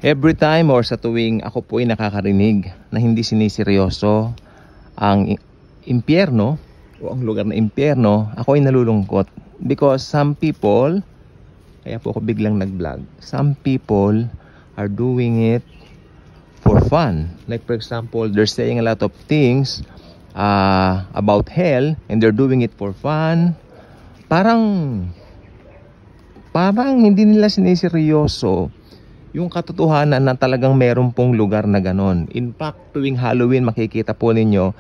Every time or sa tuwing ako po ay nakakarinig na hindi siniseryoso ang impyerno o ang lugar na impyerno, ako ay nalulungkot. Because some people, kaya po ako biglang nag-vlog, some people are doing it for fun. Like for example, they're saying a lot of things about hell and they're doing it for fun. Parang hindi nila siniseryoso yung katotohanan na talagang meron pong lugar na ganon. In fact, tuwing Halloween makikita po ninyo,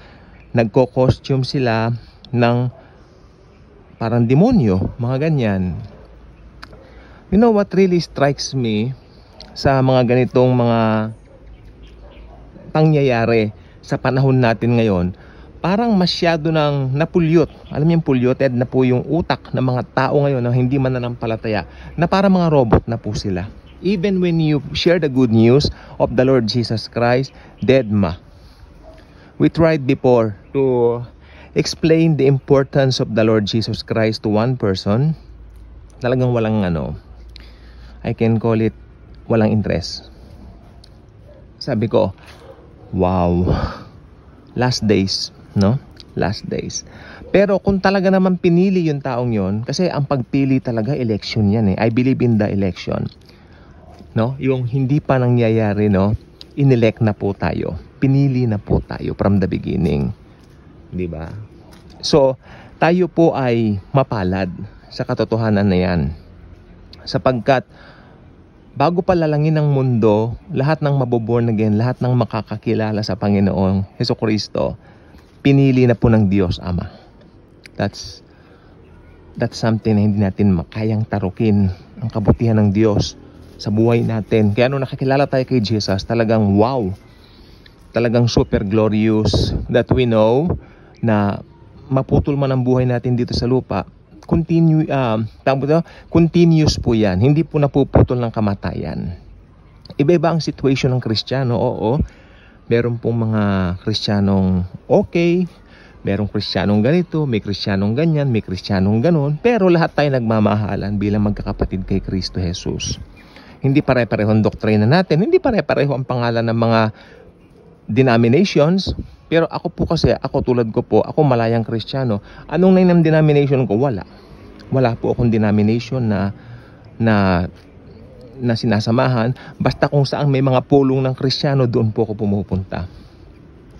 nagko-costume sila ng parang demonyo, mga ganyan. You know what really strikes me sa mga ganitong mga pangyayari sa panahon natin ngayon, parang masyado nang napulyot. Alam niyo yung polluted na po yung utak ng mga tao ngayon na hindi mananampalataya, na parang mga robot na po sila. Even when you share the good news of the Lord Jesus Christ, deadma. We tried before to explain the importance of the Lord Jesus Christ to one person. Talagang walang I can call it walang interest. Sabi ko, wow, last days, no? Last days. Pero kung talaga naman pinili yung taong yon, kasi ang pagpili talaga election yan eh. I believe in the election. No? Yung hindi pa nangyayari, no? Inelect na po tayo. Pinili na po tayo from the beginning. 'Di ba? So, tayo po ay mapalad sa katotohanan na 'yan. Sapagkat bago pa lalangin ng mundo, lahat ng maboborn again, lahat ng makakakilala sa Panginoong Hesukristo, pinili na po ng Diyos Ama. That's something na hindi natin makayang tarukin, ang kabutihan ng Diyos sa buhay natin. Kaya nung nakakilala tayo kay Jesus, talagang wow, talagang super glorious that we know na maputol man ang buhay natin dito sa lupa, continuous po yan, hindi po napuputol ng kamatayan. Iba-iba ang situation ng Kristiyano. Oo, meron pong mga Kristiyanong okay, merong Kristiyanong ganito, may Kristiyanong ganyan, may Kristiyanong ganon, pero lahat tayo nagmamahalan bilang magkakapatid kay Kristo Jesus. Hindi pare-pareho ang doktrina natin, hindi pare-pareho ang pangalan ng mga denominations, pero ako po kasi, ako tulad ko po, ako malayang Kristiyano. Anong name ng denomination ko? Wala. Wala po akong denomination na sinasamahan. Basta kung saan may mga pulong ng Kristiyano, doon po ako pumupunta.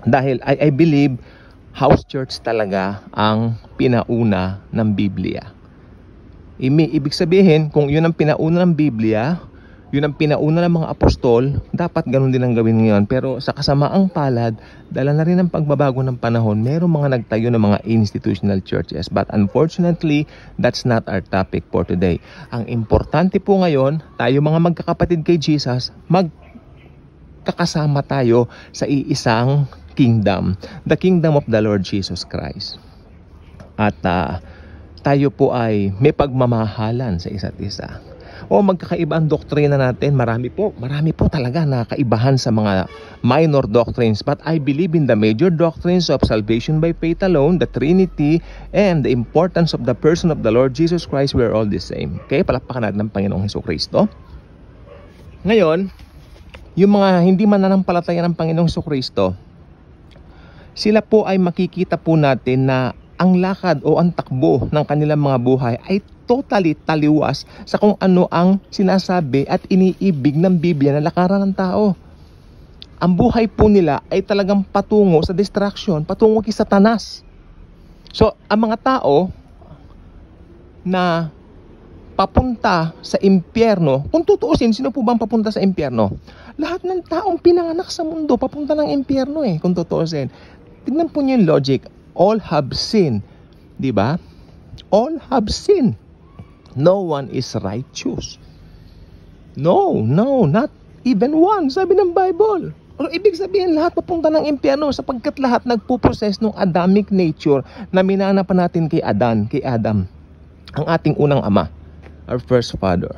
Dahil I believe house church talaga ang pinauna ng Biblia. Ibig sabihin, kung yun ang pinauna ng Biblia, yun ang pinauna ng mga apostol, dapat ganun din ang gawin ngayon. Pero sa kasamaang palad, dala na rin ang pagbabago ng panahon, merong mga nagtayo ng mga institutional churches. But unfortunately, that's not our topic for today. Ang importante po ngayon, tayo mga magkakapatid kay Jesus, magkakasama tayo sa iisang kingdom, the kingdom of the Lord Jesus Christ. At tayo po ay may pagmamahalan sa isa't isa. O magkakaiba ang doktrina natin, marami po talaga na kaibahan sa mga minor doctrines, but I believe in the major doctrines of salvation by faith alone, the Trinity, and the importance of the person of the Lord Jesus Christ. We are all the same. Okay, palakpakan natin ng Panginoong Hesukristo. Ngayon, yung mga hindi mananampalataya ng Panginoong Hesukristo, sila po ay makikita po natin na ang lakad o ang takbo ng kanilang mga buhay ay totally taliwas sa kung ano ang sinasabi at iniibig ng Biblia na lakaran ng tao. Ang buhay po nila ay talagang patungo sa distraction, patungo kay Satanas. So, ang mga tao na papunta sa impyerno, kung tutuusin, sino po bang papunta sa impyerno? Lahat ng taong pinanganak sa mundo, papunta ng impyerno kung tutuusin. Tignan po niyo yung logic. All have sinned. Diba? All have sinned. No one is righteous. No, not even one, sabi ng Bible. O ibig sabihin, lahat papunta ng impyerno sapagkat lahat nagpuproses ng Adamic nature na minana pa natin kay Adam, ang ating unang ama, our first father.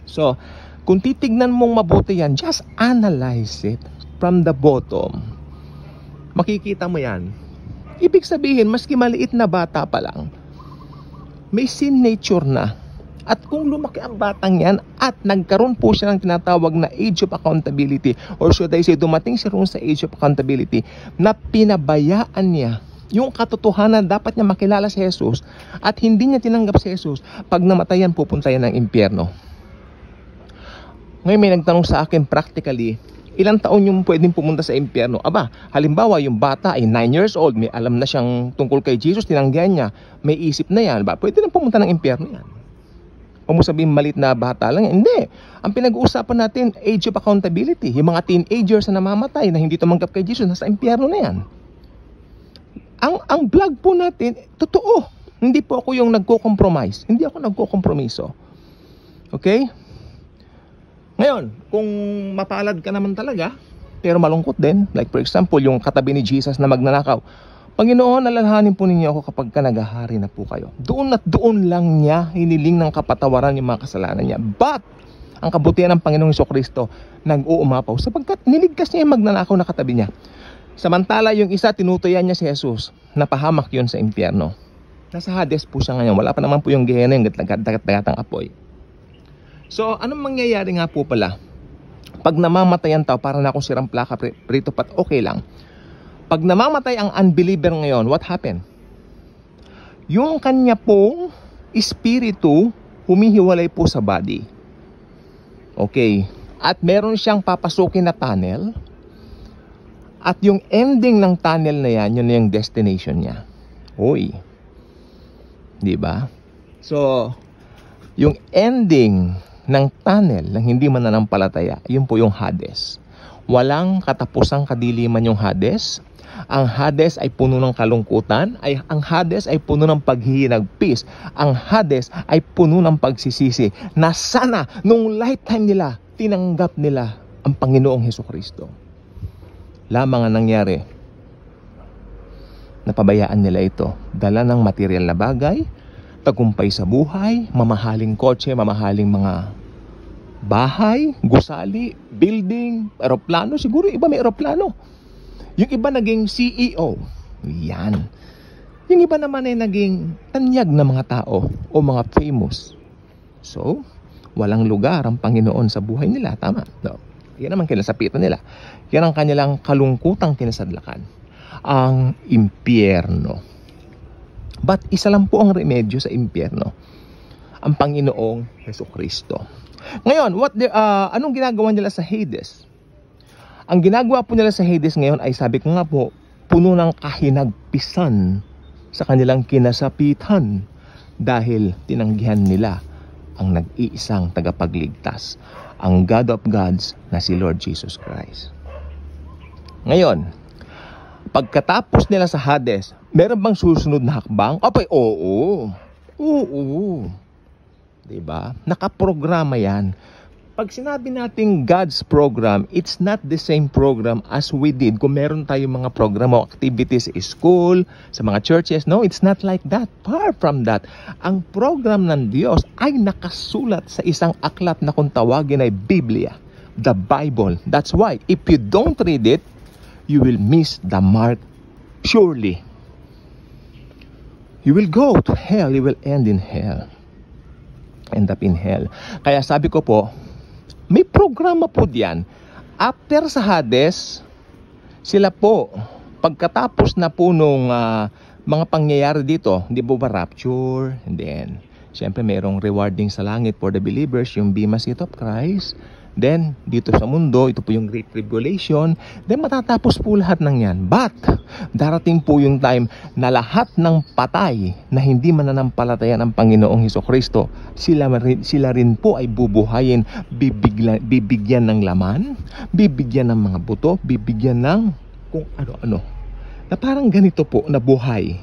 So, kung titignan mong mabuti yan, just analyze it from the bottom. Makikita mo yan. Ibig sabihin, maski maliit na bata pa lang, may sin nature na. At kung lumaki ang batang yan at nagkaroon po siya ng tinatawag na age of accountability, or should I say dumating siya roon sa age of accountability na pinabayaan niya yung katotohanan, dapat niya makilala si Jesus at hindi niya tinanggap si Jesus, pag namatayan pupunta yan ng impyerno. Ngayon may nagtanong sa akin practically, ilang taon yung pwedeng pumunta sa impyerno? Aba, halimbawa yung bata ay 9 years old, may alam na siyang tungkol kay Jesus, tinanggihan niya, may isip na yan, ba? Pwede na pumunta ng impyerno yan. O mo sabihin malit na bata lang yan? Hindi. Ang pinag-uusapan natin, age of accountability. Yung mga teenagers na namamatay na hindi tumanggap kay Jesus, nasa impyerno na yan. Ang vlog po natin, totoo. Hindi po ako yung nagko-compromise. Hindi ako nagko-kompromiso. Okay? Ngayon, kung mapalad ka naman talaga, pero malungkot din, like for example, yung katabi ni Jesus na magnanakaw, Panginoon, alalahanin po ninyo ako kapag ka naghahari na po kayo. Doon at doon lang niya hiniling ng kapatawaran yung mga kasalanan niya. But, ang kabutihan ng Panginoong Jesucristo nag-uumapaw sapagkat niligtas niya yung magnanakaw na katabi niya. Samantala yung isa, tinutuyan niya si Jesus, napahamak yun sa impyerno. Nasa Hades po siya ngayon. Wala pa naman po yung Gehenna, yung dagat-dagatang apoy. So, anong mangyayari nga po pala? Pag namamatay ang tao, para na akong sirang plaka prito pat okay lang. Pag namamatay ang unbeliever ngayon, what happened? Yung kanya pong espiritu humihiwalay po sa body. Okay. At meron siyang papasukin na tunnel. At yung ending ng tunnel na yan, yun na yung destination niya. Uy. Diba? So, yung ending ng tunnel ng hindi mananampalataya, yun po yung Hades. Walang katapusang kadiliman yung Hades. Ang Hades ay puno ng kalungkutan, ang Hades ay puno ng paghihinagpis, ang Hades ay puno ng pagsisisi na sana nung lifetime nila tinanggap nila ang Panginoong Jesucristo. Lamang ang nangyari, napabayaan nila ito. Dala ng material na bagay, tagumpay sa buhay, mamahaling kotse, mamahaling mga bahay, gusali, building, eroplano. Siguro iba may eroplano. Yung iba naging CEO. Yan. Yung iba naman ay naging tanyag na mga tao o mga famous. So, walang lugar ang Panginoon sa buhay nila. Tama? No. Yan naman kinasapitan nila. Yan ang kanilang kalungkutang kinasadlakan. Ang impyerno. But isa lang po ang remedyo sa impyerno. Ang Panginoong Jesucristo. Ngayon, anong ginagawa nila sa Hades? Ang ginagawa po nila sa Hades ngayon ay sabi ko nga po, puno ng kahinagpisan sa kanilang kinasapitan dahil tinanggihan nila ang nag-iisang tagapagligtas, ang God of Gods na si Lord Jesus Christ. Ngayon, pagkatapos nila sa Hades, meron bang susunod na hakbang? Apay, oo. Diba? Nakaprograma yan. Pag sinabi natin God's program, it's not the same program as we did. Kung meron tayong mga program o activities sa school, sa mga churches, no, it's not like that. Far from that. Ang program ng Diyos ay nakasulat sa isang aklat na kung tawagin ay Biblia, the Bible. That's why, if you don't read it, you will miss the mark surely. You will go to hell. You will end in hell. End up in hell. Kaya sabi ko po, may programa po diyan. After sa Hades, sila po, pagkatapos na po nung mga pangyayari dito, hindi po ba rapture? And then, syempre mayroong rewarding sa langit for the believers, yung Bema Seat of Christ. Then, dito sa mundo, ito po yung Great Tribulation. Then, matatapos po lahat ng yan. But, darating po yung time na lahat ng patay na hindi mananampalataya ng Panginoong Jesucristo, sila rin po ay bubuhayin, bibigyan ng laman, bibigyan ng mga buto, bibigyan ng kung ano-ano. Na parang ganito po, na buhay.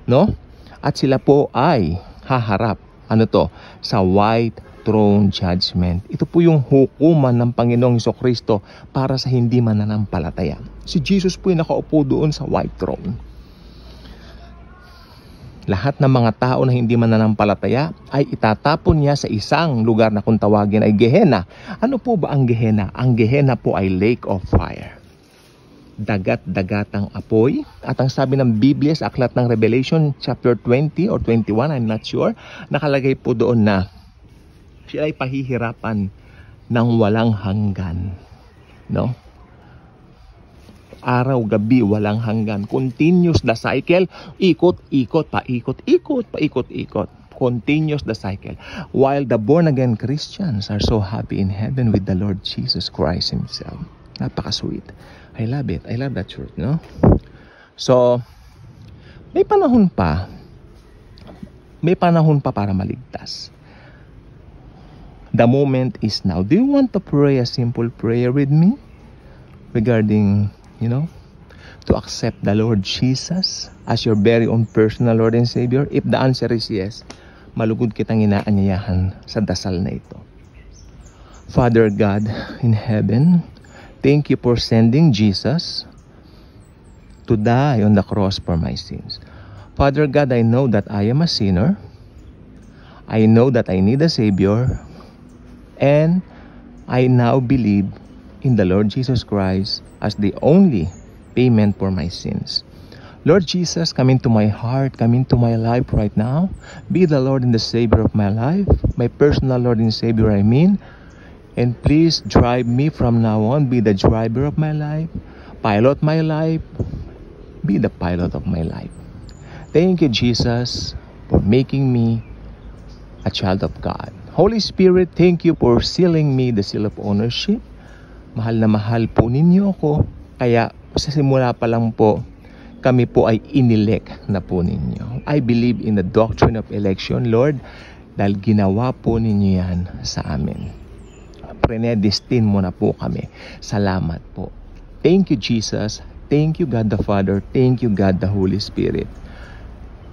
No? At sila po ay haharap, sa white throne judgment. Ito po yung hukuman ng Panginoong Jesucristo para sa hindi mananampalataya. Si Jesus po yung nakaupo doon sa white throne. Lahat ng mga tao na hindi mananampalataya ay itatapon niya sa isang lugar na kung tawagin ay Gehenna. Ano po ba ang Gehenna? Ang Gehenna po ay lake of fire. Dagat-dagatang apoy. At ang sabi ng Biblia sa aklat ng Revelation chapter 20 or 21, I'm not sure, nakalagay po doon na Siya ay pahihirapan ng walang hanggan. No? Araw, gabi, walang hanggan. Continuous the cycle. Ikot, ikot, paikot, ikot, paikot, ikot. Continuous the cycle. While the born-again Christians are so happy in heaven with the Lord Jesus Christ Himself. Napaka-sweet. I love it. I love that truth, no? So, may panahon pa para maligtas. The moment is now. Do you want to pray a simple prayer with me regarding, to accept the Lord Jesus as your very own personal Lord and Savior? If the answer is yes, malugod kitang inaanyayahan sa dasal na ito. Father God in heaven, thank you for sending Jesus to die on the cross for my sins. Father God, I know that I am a sinner. I know that I need a Savior. And I now believe in the Lord Jesus Christ as the only payment for my sins. Lord Jesus, come into my heart, come into my life right now. Be the Lord and the Savior of my life, my personal Lord and Savior, I mean. And please drive me from now on. Be the driver of my life, pilot my life, be the pilot of my life. Thank you, Jesus, for making me a child of God. Holy Spirit, thank you for sealing me the seal of ownership. Mahal na mahal po ninyo ako. Kaya sa simula pa lang po, kami po ay inelect na po ninyo. I believe in the doctrine of election, Lord, dahil ginawa po ninyo yan sa amin. Predestined mo na po kami. Salamat po. Thank you, Jesus. Thank you, God the Father. Thank you, God the Holy Spirit.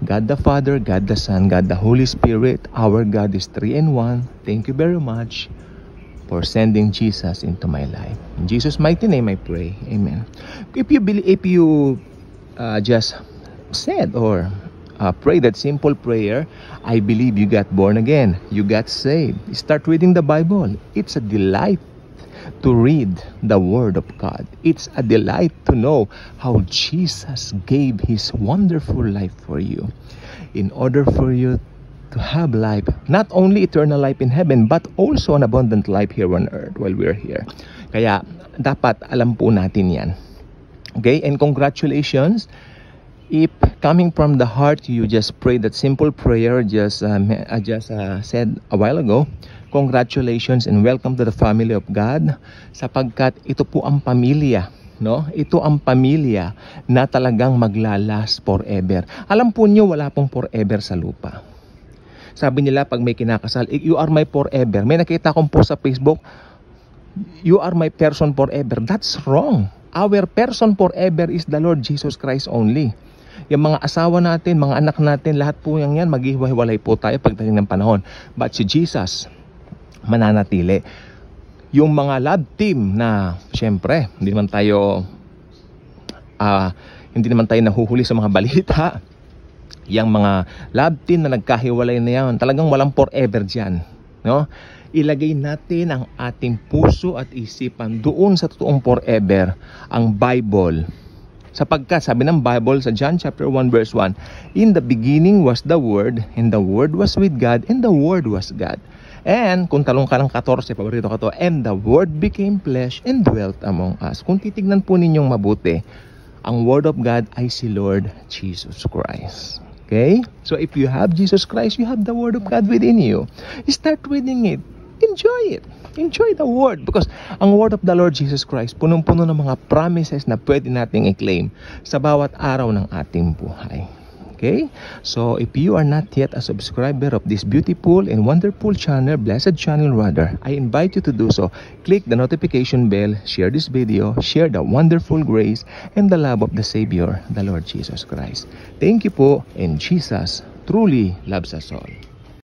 God the Father, God the Son, God the Holy Spirit, our God is 3 in 1. Thank you very much for sending Jesus into my life. In Jesus' mighty name I pray. Amen. If you just said or pray that simple prayer, I believe you got born again. You got saved. Start reading the Bible. It's a delight to read the Word of God. It's a delight to know how Jesus gave His wonderful life for you in order for you to have life, not only eternal life in heaven, but also an abundant life here on earth while we're here. Kaya dapat alam po natin yan. Okay? And congratulations. If coming from the heart, you just pray that simple prayer I just said a while ago, congratulations and welcome to the family of God, sapagkat ito po ang pamilya, no? Ito ang pamilya na talagang maglalast forever. Alam po niyo, wala pong forever sa lupa. Sabi nila pag may kinakasal, you are my forever. May nakita akong post sa Facebook, you are my person forever. That's wrong. Our person forever is the Lord Jesus Christ only. Yung mga asawa natin, mga anak natin, lahat po yan maghihiwalay po tayo pagdating ng panahon. But si Jesus, mananatili. Yung mga love team na, syempre, hindi naman tayo nahuhuli sa mga balita. Yung mga love team na nagkahiwalay na yan, talagang walang forever dyan. No? Ilagay natin ang ating puso at isipan doon sa totoong forever, ang Bible. Sapagkat sabi ng Bible sa John chapter 1 verse 1, in the beginning was the Word, and the Word was with God, and the Word was God. And kung talong ka ng 14, paborito ka to, and the Word became flesh and dwelt among us. Kung titignan po ninyong mabuti, ang Word of God ay si Lord Jesus Christ. Okay? So if you have Jesus Christ, you have the Word of God within you. Start reading it. Enjoy it. Enjoy the Word. Because ang Word of the Lord Jesus Christ, punong-puno ng mga promises na pwede nating i-claim sa bawat araw ng ating buhay. Okay? So, if you are not yet a subscriber of this beautiful and wonderful channel, blessed channel rather, I invite you to do so. Click the notification bell, share this video, share the wonderful grace and the love of the Savior, the Lord Jesus Christ. Thank you po, and Jesus truly loves us all.